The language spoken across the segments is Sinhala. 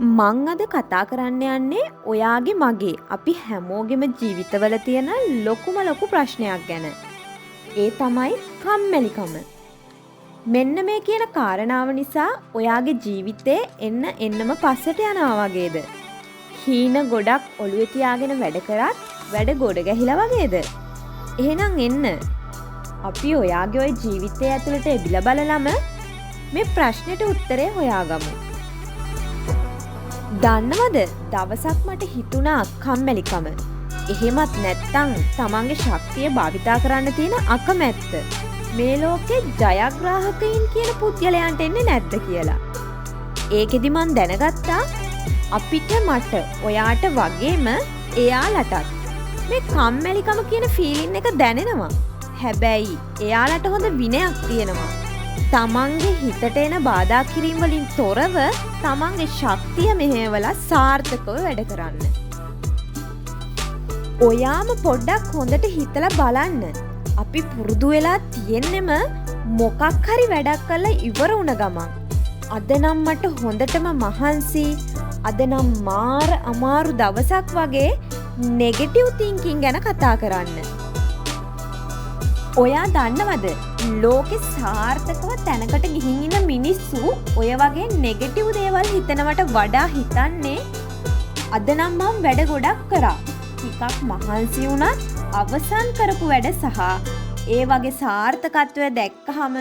මං අද කතා කරන්න යන්නේ ඔයාගේ මගේ අපි හැමෝගෙම ජීවිතවල තියෙන ලොකු ප්‍රශ්නයක් ගැන. ඒ තමයි කම්මැලිකම. මෙන්න මේ කියන කාරණාව නිසා ඔයාගේ ජීවිතේ එන්නම පස්සට යනවා වගේද? හීන ගොඩක් ඔළුවේ තියාගෙන වැඩ කරත් වැඩ ගොඩ ගැහිලා වගේද? එහෙනම් එන්න. අපි ඔයාගේ ওই ජීවිතය ඇතුළට එබිලා බලලම මේ ප්‍රශ්නෙට උත්තරේ හොයාගමු. දන්නවද දවසක් මට හිතුණා කම්මැලිකම. එහෙමත් නැත්තම් තමන්ගේ ශක්තිය භාවිතා කරන්න තියෙන අකමැත්ත. මේ ලෝකේ ජයග්‍රාහකයින් කියන පුද්ගලයන්ට එන්නේ නැද්ද කියලා. ඒකෙදි මං දැනගත්තා අපිට මට ඔයාට වගේම එයාලටත් මේ කම්මැලිකම කියන ෆීලින් එක දැනෙනවා. හැබැයි එයාලට හොඳ විනයක් තියෙනවා. තමන්ගේ හිතට එන බාධා කිරීම වලින් තොරව තමන්ගේ ශක්තිය මෙහෙवला සාර්ථකව වැඩ කරන්න. ඔයාම පොඩ්ඩක් හොඳට හිතලා බලන්න. අපි පුරුදු වෙලා තියෙන්නෙම මොකක් හරි වැඩක් කරලා ඉවර වුණ ගමන් අද නම් මට හොඳටම මහන්සි, අද නම් මාර අමාරු දවසක් වගේ නෙගටිව් තින්කින් ගැන කතා කරන්න. ඔයා දන්නවද ලෝකෙ සාර්ථකව තැනකට ගිහින් ඉන්න මිනිස්සු ඔය වගේ නෙගටිව් දේවල් හිතනවට වඩා හිතන්නේ අද නම් මම වැඩ ගොඩක් කරා, ටිකක් මහන්සි වුණත් අවසන් කරපු වැඩ සහ ඒ වගේ සාර්ථකත්වය දැක්කහම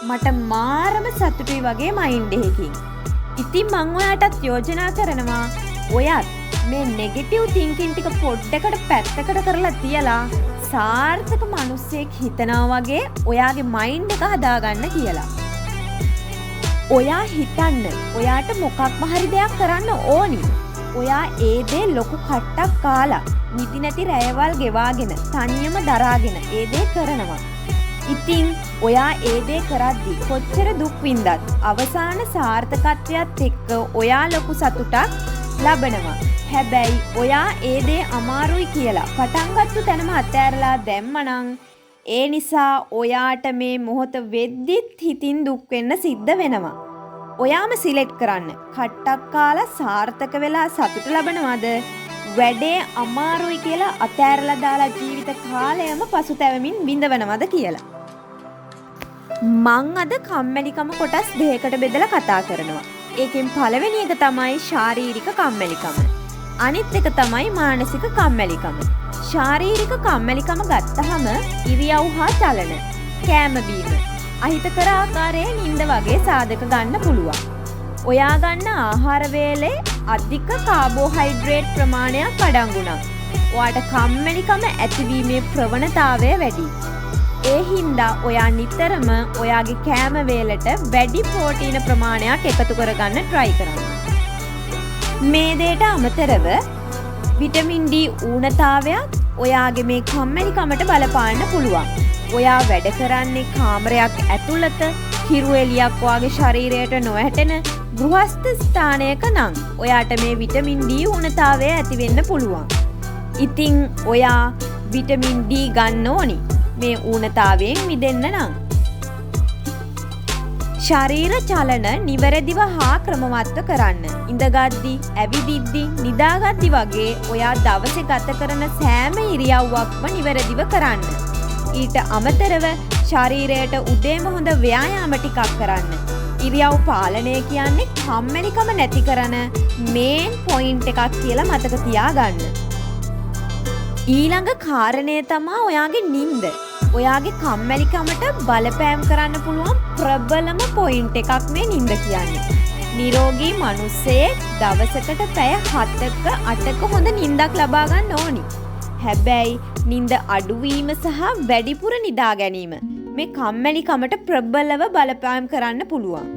මට මාරම සතුටුයි වගේ මයින්ඩ් එකකින්. ඉතින් මම ඔයාටත් යෝජනා කරනවා ඔයත් මේ නෙගටිව් තින්කින් ටික පොඩ්ඩකට පැත්තකට කරලා තියලා සාර්ථක මිනිස්සෙක් හිතනවා වගේ ඔයාගේ මයින්ඩ් එක හදාගන්න කියලා. ඔයා හිතන්න ඔයාට මොකක්ම හරි දෙයක් කරන්න ඕනි. ඔයා ඒ දේ ලොකු කට්ටක් කාලා නිදි නැති රැයවල් ගෙවාගෙන තනියම දරාගෙන ඒ දේ කරනවා. ඉතින් ඔයා ඒ දේ කරද්දි කොච්චර දුක් විඳත් අවසාන සාර්ථකත්වයත් එක්ක ඔයා ලොකු සතුටක් ලබනවා. හැබැයි ඔයා ඒ දේ අමාරුයි කියලා පටන් ගත්ත තැනම අතෑරලා දැම්මනම් ඒ නිසා ඔයාට මේ මොහොත වෙද්දිත් හිතින් දුක් වෙන්න සිද්ධ වෙනවා. ඔයාම සිලෙක්ට් කරන්න. කට්ටක් කාලා සාර්ථක වෙලා සතුට ලබනවද? වැඩේ අමාරුයි කියලා අතෑරලා දාලා ජීවිත කාලයම පසුතැවෙමින් බිඳවනවද කියලා. මං අද කම්මැලිකම කොටස් දෙකකට බෙදලා කතා කරනවා. ඒකෙන් පළවෙනි එක තමයි ශාරීරික කම්මැලිකම. අනිත් එක තමයි මානසික කම්මැලිකම. ශාරීරික කම්මැලිකම ගත්තහම ඉරියව් හා චලන, කෑම බීම, අහිතකර ආකාරයේ නිින්ද වගේ සාධක ගන්න පුළුවන්. ඔයා ගන්න ආහාර වේලේ අධික කාබෝහයිඩ්‍රේට් ප්‍රමාණයක් අඩංගු නම් ඔයාට කම්මැලිකම ඇතිවීමේ ප්‍රවණතාවය වැඩි. ඒ හින්දා ඔයා නිතරම ඔයාගේ කෑම වේලට වැඩි ප්‍රෝටීන ප්‍රමාණයක් එකතු කරගන්න try කරන්න. මේ දෙයට අමතරව විටමින් D ඌනතාවයත් ඔයාගේ මේ කම්මැලිකමට බලපාන්න පුළුවන්. ඔයා වැඩ කරන්නේ කාමරයක් ඇතුළත හිරු එළියක් ඔයාගේ ශරීරයට නොඇටෙන ගෘහස්ත ස්ථානයක නම් ඔයාට මේ විටමින් D ඌනතාවය ඇති වෙන්න පුළුවන්. ඉතින් ඔයා විටමින් D ගන්න ඕනි මේ ඌනතාවයෙන් මිදෙන්න නම්. ශරීර චලන නිවැරදිව හා ක්‍රමවත්ව කරන්න. ඉඳගද්දි, ඇවිදිද්දි, නිදාගද්දි වගේ ඔයා දවසේ ගත කරන සෑම ඉරියව්වක්ම නිවැරදිව කරන්න. ඊට අමතරව ශරීරයට උදේම හොඳ ව්‍යායාම ටිකක් කරන්න. ඉරියව් පාලනය කියන්නේ කම්මැලිකම නැති කරන මේන් පොයින්ට් එකක් කියලා මතක තියාගන්න. ඊළඟ කාරණය තමයි ඔයාගේ නිින්ද. ඔයාගේ කම්මැලිකමට බලපෑම් කරන්න පුළුවන් ප්‍රබලම පොයින්ට් එකක් මේ නිින්ද කියන්නේ. නිරෝගී මිනිස්සෙක් දවසකට පැය 7ක 8ක හොඳ නිින්දක් ලබා ගන්න ඕනි. හැබැයි නිින්ද අඩුවීම සහ වැඩිපුර නිදා ගැනීම මේ කම්මැලිකමට ප්‍රබලව බලපෑම් කරන්න පුළුවන්.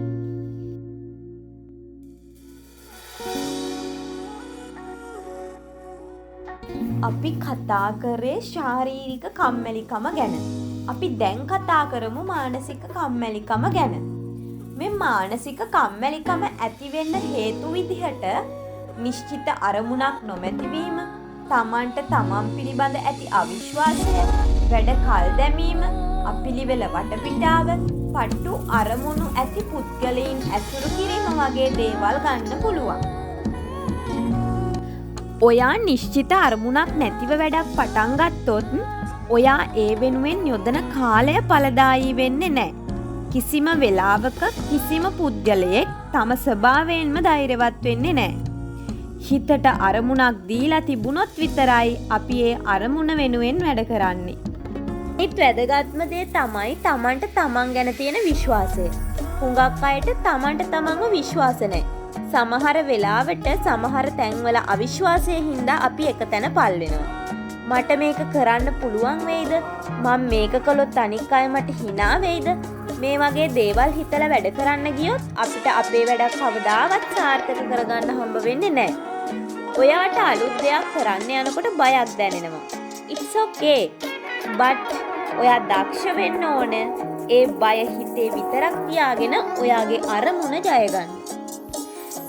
අපි කතා කරේ ශාරීරික කම්මැලිකම ගැන. අපි දැන් කතා කරමු මානසික කම්මැලිකම ගැන. මේ මානසික කම්මැලිකම ඇති වෙන්න හේතු විදිහට නිශ්චිත අරමුණක් නොමැතිවීම, තමන්ට තමන් පිළිබඳ ඇති අවිශ්වාසය, වැඩ කල් දැමීම, අපිලිවෙල වටපිටාව, පටු අරමුණු ඇති පුද්ගලයන් ඇසුරු කිරීම වගේ දේවල් ගන්න පුළුවන්. ඔයා නිශ්චිත අරමුණක් නැතිව වැඩක් පටන් ගත්තොත් ඔයා ඒ වෙනුවෙන් යොදන කාලය ඵලදායී වෙන්නේ නැහැ. කිසිම වෙලාවක කිසිම පුද්ගලයෙක් තම ස්වභාවයෙන්ම ධෛර්යවත් වෙන්නේ නැහැ. හිතට අරමුණක් දීලා තිබුණොත් විතරයි අපි ඒ අරමුණ වෙනුවෙන් වැඩ කරන්නේ. ඒත් වැදගත්ම දේ තමයි තමන්ට තමන් ගැන තියෙන විශ්වාසය. හුඟක් අයට තමන්ට තමන්ව විශ්වාස නැහැ. සමහර වෙලාවට සමහර තැන්වල අවිශ්වාසයෙන් හින්දා අපි එකතැන පල් වෙනවා. මට මේක කරන්න පුළුවන් වෙයිද? මම මේක කළොත් අනික් අය මට hina වෙයිද? මේ වගේ දේවල් හිතලා වැඩ කරන්න ගියොත් අපිට අපේ වැඩක් කවදාවත් සාර්ථක කරගන්න හම්බ වෙන්නේ නැහැ. ඔයාට අලුත් දෙයක් කරන්න යනකොට බයක් දැනෙනවා. It's okay. but ඔයා දක්ෂ වෙන්න ඕන ඒ බය හිතේ විතරක් තියාගෙන ඔයාගේ අරමුණ ජය ගන්න.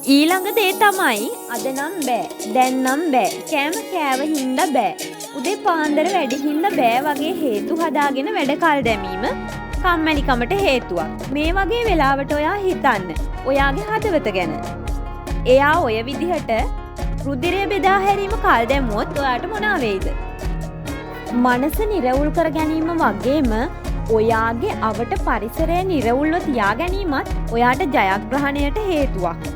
ඊළඟ දේ තමයි අද නම් බෑ, දැන් නම් බෑ, කෑම කෑව හින්දා බෑ, උදේ පාන්දර වැඩි හින්දා බෑ වගේ හේතු හදාගෙන වැඩ කල් දැමීම කම්මැලිකමට හේතුවක්. මේ වගේ වෙලාවට ඔයා හිතන්න ඔයාගේ හදවත ගැන. එයා ඔය විදිහට රුධිරය බෙදා හැරීම කල් දැමුවොත් ඔයාට මොනවා වෙයිද? මනස නිරවුල් කර ගැනීම වගේම ඔයාගේ අවට පරිසරය නිරවුල්ව තියා ගැනීමත් ඔයාට ජයග්‍රහණයට හේතුවක්.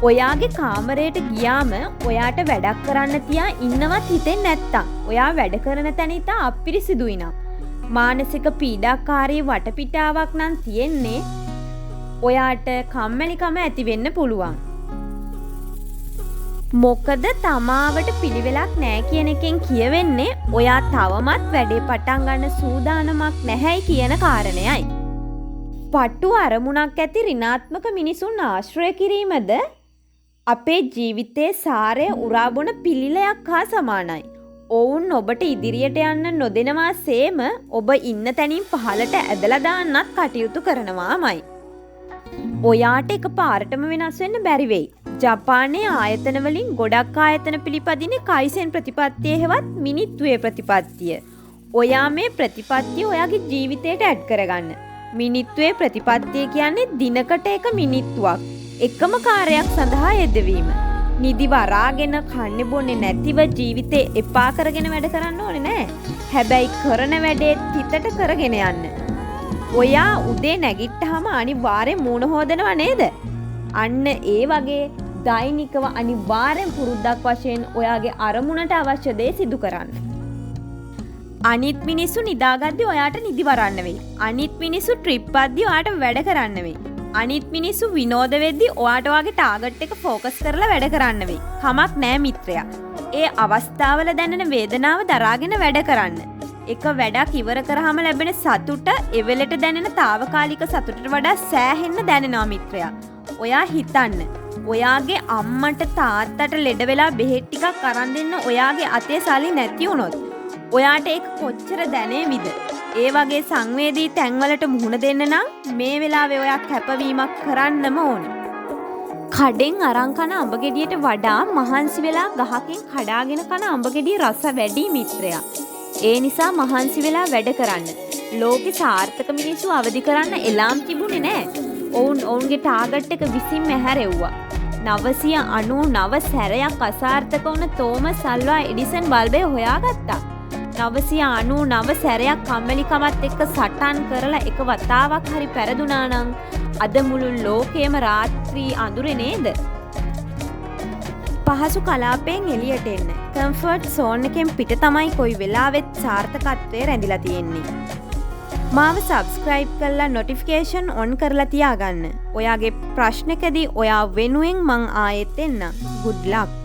ඔයාගේ කාමරයට ගියාම ඔයාට වැඩක් කරන්න තියා ඉන්නවත් හිතෙන්නේ නැත්තම් ඔයා වැඩ කරන තැන ඉතා අපිරිසිදුයි නම් මානසික පීඩාකාරී වටපිටාවක් නම් තියෙන්නේ ඔයාට කම්මැලිකම ඇති වෙන්න පුළුවන්. මොකද තමාවට පිළිවෙලක් නැහැ කියන එකෙන් කියවෙන්නේ ඔයා තවමත් වැඩේ පටන් ගන්න සූදානමක් නැහැයි කියන කාරණයයි. පටු අරමුණක් ඇති ඍණාත්මක මිනිසුන් ආශ්‍රය කිරීමද අපේ ජීවිතයේ සාරය උරාබොන පිළිලයක් හා සමානයි. ඔවුන් ඔබට ඉදිරියට යන්න නොදෙනවා සේම ඔබ ඉන්න තැනින් පහළට ඇදලා දාන්නත් කටයුතු කරනවාමයි. ඔයාට එක පාරටම වෙනස් වෙන්න බැරි වෙයි. ජපානයේ ආයතන වලින් ගොඩක් ආයතන පිළිපදින්නේ කයිසෙන් ප්‍රතිපත්තිය හෙවත් මිනිත්තුවේ ප්‍රතිපත්තිය. ඔයා මේ ප්‍රතිපත්තිය ඔයාගේ ජීවිතයට ඇඩ් කරගන්න. මිනිත්තුවේ ප්‍රතිපත්තිය කියන්නේ දිනකට එක මිනිත්තුවක් එකම කාර්යයක් සඳහා යෙදවීම. නිදි වරාගෙන කන්නේ බොන්නේ නැතිව ජීවිතේ එපා කරගෙන වැඩ කරන්න ඕනේ නෑ. හැබැයි කරන වැඩේ තිතට කරගෙන යන්න. ඔයා උදේ නැගිට්ටාම අනිවාර්යෙන් මූණ හොදනවා නේද? අන්න ඒ වගේ දෛනිකව අනිවාර්යෙන් පුරුද්දක් වශයෙන් ඔයාගේ අරමුණට අවශ්‍ය දේ සිදු කරන්න. අනිත් මිනිස්සු නිදාගද්දි ඔයාට නිදි වරන්න වෙයි. අනිත් මිනිස්සු ට්‍රිප් අද්දි ඔයාට වැඩ කරන්න වෙයි. අනිත් මිනිස්සු විනෝද වෙද්දි ඔයාට ඔයාගේ ටාගට් එක ෆෝකස් කරලා වැඩ කරන්න වෙයි. කමක් නෑ මිත්‍රයා. ඒ අවස්ථාවල දැනෙන වේදනාව දරාගෙන වැඩ කරන්න. එක වැඩක් ඉවර කරාම ලැබෙන සතුට එවෙලට දැනෙන తాවකාලික සතුටට වඩා සෑහෙන්න දැනෙනවා මිත්‍රයා. ඔයා හිතන්න. ඔයාගේ අම්මට තාත්තට ලෙඩ වෙලා බෙහෙත් ටිකක් අරන් දෙන්න ඔයාගේ අතේ සල්ලි නැති වුණොත් ඔයාට ඒක කොච්චර දැනේවිද? ඒ වගේ සංවේදී තැන්වලට මුහුණ දෙන්න නම් මේ වෙලාවේ ඔයා කැපවීමක් කරන්නම ඕන. කඩෙන් අරන් කන අඹ ගෙඩියට වඩා මහන්සි වෙලා ගහකින් කඩාගෙන කන අඹ ගෙඩිය රස වැඩි මිත්‍රයා. ඒ නිසා මහන්සි වෙලා වැඩ කරන්න. ලෝකේ සාර්ථක මිනිස්සු අවදි කරන්න එලාම් තිබුණේ නෑ. ඔවුන්ගේ ටාගට් එක විසින්ම හැරෙව්වා. 999 සැරයක් අසාර්ථක වුණ තෝමස් අල්වා එඩිසන් බල්බය හොයාගත්තා. 999 සැරයක් කම්මැලිකමත් එක්ක සටන් කරලා එක වතාවක් හරි පෙරදුනා නම් අද මුළු ලෝකෙම රාත්‍රී අඳුරේ නේද? පහසු කලාපයෙන් එළියට එන්න. කම්ෆර්ට් සෝන් එකෙන් පිට තමයි කොයි වෙලාවෙත් සාර්ථකත්වයේ රැඳිලා තියෙන්නේ. මාව සබ්ස්ක්‍රයිබ් කරලා නොටිෆිකේෂන් ඔන් කරලා තියාගන්න. ඔයාගේ ප්‍රශ්නකදී ඔයා වෙනුවෙන් මං ආයෙත් එන්නම්. good luck.